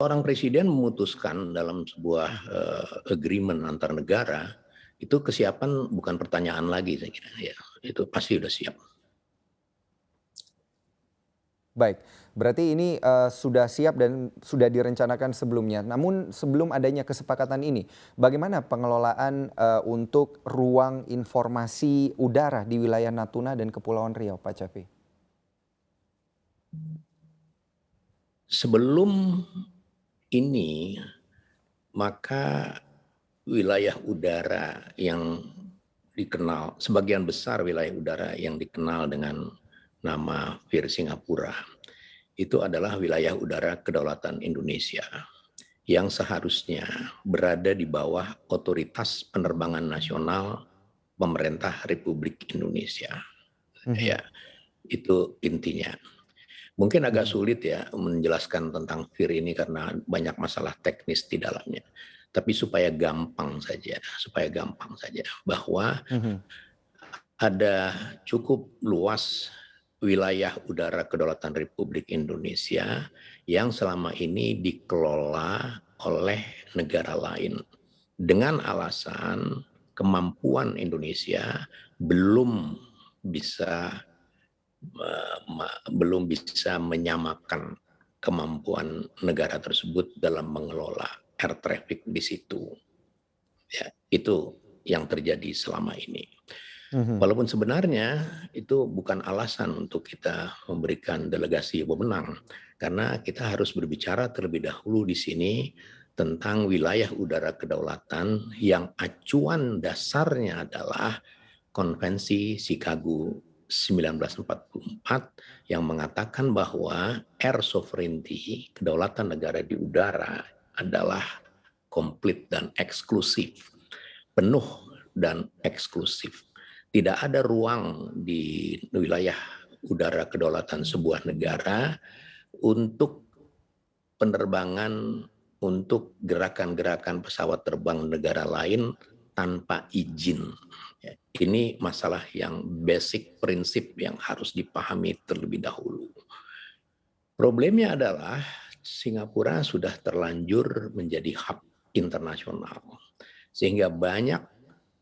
Seorang presiden memutuskan dalam sebuah, agreement antar negara, itu kesiapan bukan pertanyaan lagi saya kira ya, itu pasti udah siap. Baik, berarti ini, sudah siap dan sudah direncanakan sebelumnya. Namun sebelum adanya kesepakatan ini, bagaimana pengelolaan, untuk ruang informasi udara di wilayah Natuna dan Kepulauan Riau, Pak Capi? Sebelum ini, maka wilayah udara yang dikenal sebagian besar wilayah udara yang dikenal dengan nama VIR Singapura, itu adalah wilayah udara kedaulatan Indonesia yang seharusnya berada di bawah otoritas penerbangan nasional pemerintah Republik Indonesia. Mhm, Ya, itu intinya. Mungkin agak mhm. sulit ya menjelaskan tentang VIR ini karena banyak masalah teknis di dalamnya. Tapi supaya gampang saja bahwa Mhm. ada cukup luas wilayah udara kedaulatan Republik Indonesia yang selama ini dikelola oleh negara lain dengan alasan kemampuan Indonesia belum bisa belum bisa menyamakan kemampuan negara tersebut dalam mengelola air traffic di situ. Ya, itu yang terjadi selama ini. Mhm. Walaupun sebenarnya itu bukan alasan untuk kita memberikan delegasi wewenang, karena kita harus berbicara terlebih dahulu di sini tentang wilayah udara kedaulatan yang acuan dasarnya adalah Konvensi Chicago 1944 yang mengatakan bahwa air sovereignty, kedaulatan negara di udara adalah komplit dan eksklusif, penuh dan eksklusif. Tidak ada ruang di wilayah udara kedaulatan sebuah negara untuk penerbangan, untuk gerakan-gerakan pesawat terbang negara lain tanpa izin. Ya, ini masalah yang basic prinsip yang harus dipahami terlebih dahulu. Problemnya adalah Singapura sudah terlanjur menjadi hub internasional, sehingga banyak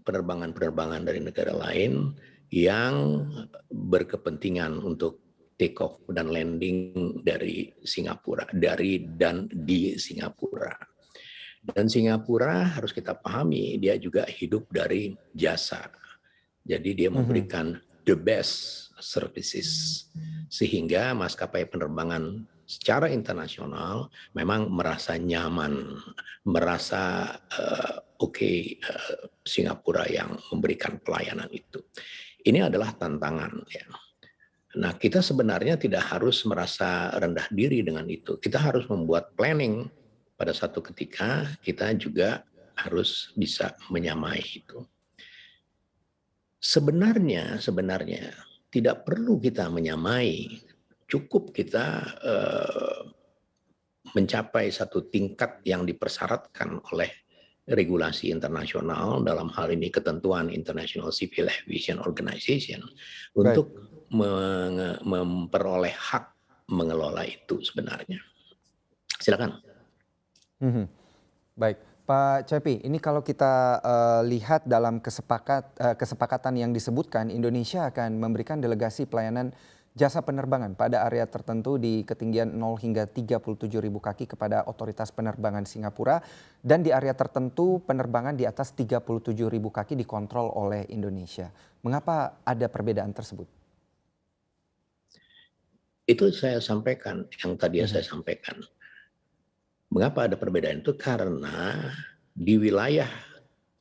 penerbangan-penerbangan dari negara lain yang berkepentingan untuk take off dan landing dari Singapura, dari dan di Singapura. Dan Singapura harus kita pahami, dia juga hidup dari jasa. Jadi dia Mhm. memberikan the best services. Sehingga maskapai penerbangan secara internasional memang merasa nyaman, merasa Singapura yang memberikan pelayanan itu. Ini adalah tantangan ya. Nah, kita sebenarnya tidak harus merasa rendah diri dengan itu. Kita harus membuat planning pada satu ketika kita juga harus bisa menyamai itu. Sebenarnya tidak perlu kita menyamai, cukup kita mencapai satu tingkat yang dipersyaratkan oleh regulasi internasional, dalam hal ini ketentuan International Civil Aviation Organization, Baik. untuk memperoleh hak mengelola itu sebenarnya. Silakan. Mhm. Baik, Pak Cepi, ini kalau kita, lihat dalam kesepakatan yang disebutkan, Indonesia akan memberikan delegasi pelayanan jasa penerbangan pada area tertentu di ketinggian 0 hingga 37.000 kaki kepada otoritas penerbangan Singapura dan di area tertentu penerbangan di atas 37.000 kaki dikontrol oleh Indonesia. Mengapa ada perbedaan tersebut? Itu saya sampaikan, yang tadi saya Mhm, sampaikan. Mengapa ada perbedaan itu? Karena di wilayah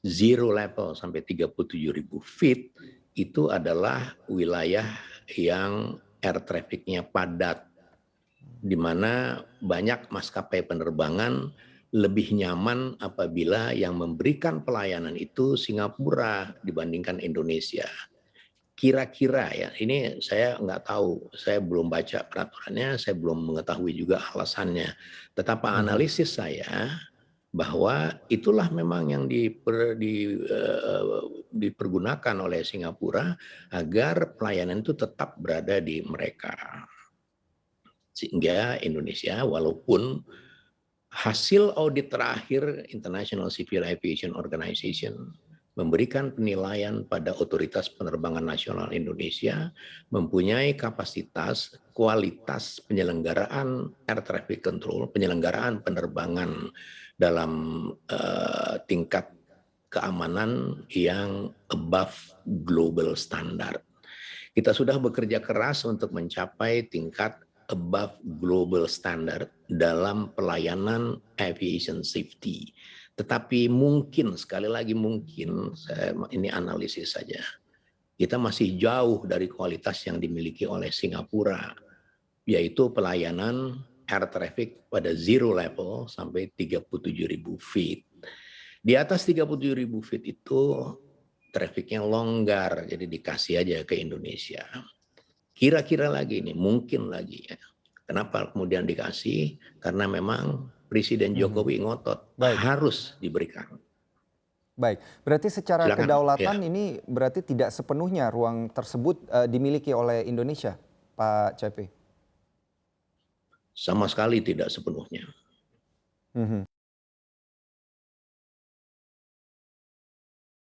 zero level sampai 37.000 feet itu adalah wilayah yang air traffic-nya padat, di mana banyak maskapai penerbangan lebih nyaman apabila yang memberikan pelayanan itu Singapura dibandingkan Indonesia. Kira-kira ya, ini saya nggak tahu, saya belum baca peraturannya, saya belum mengetahui juga alasannya. Tetapi mhm. analisis saya bahwa itulah memang yang dipergunakan oleh Singapura agar pelayanan itu tetap berada di mereka. Sehingga Indonesia walaupun Hasil audit terakhir International Civil Aviation Organization memberikan penilaian pada Otoritas Penerbangan Nasional Indonesia mempunyai kapasitas, kualitas penyelenggaraan air traffic control, penyelenggaraan penerbangan dalam tingkat keamanan yang above global standard. Kita sudah bekerja keras untuk mencapai tingkat above global standard dalam pelayanan aviation safety. Tetapi mungkin, sekali lagi mungkin, ini analisis saja, kita masih jauh dari kualitas yang dimiliki oleh Singapura, yaitu pelayanan air traffic pada zero level sampai 37.000 feet. Di atas 37.000 feet itu trafficnya longgar, jadi dikasih aja ke Indonesia. Kira-kira lagi nih, mungkin lagi ya. Kenapa kemudian dikasih? Karena memang Presiden Jokowi ngotot Baik, harus diberikan. baik. Berarti secara Silakan. Ya, kedaulatan ini berarti tidak sepenuhnya ruang tersebut dimiliki oleh Indonesia, Pak Cepi? sama sekali tidak sepenuhnya. Mhm.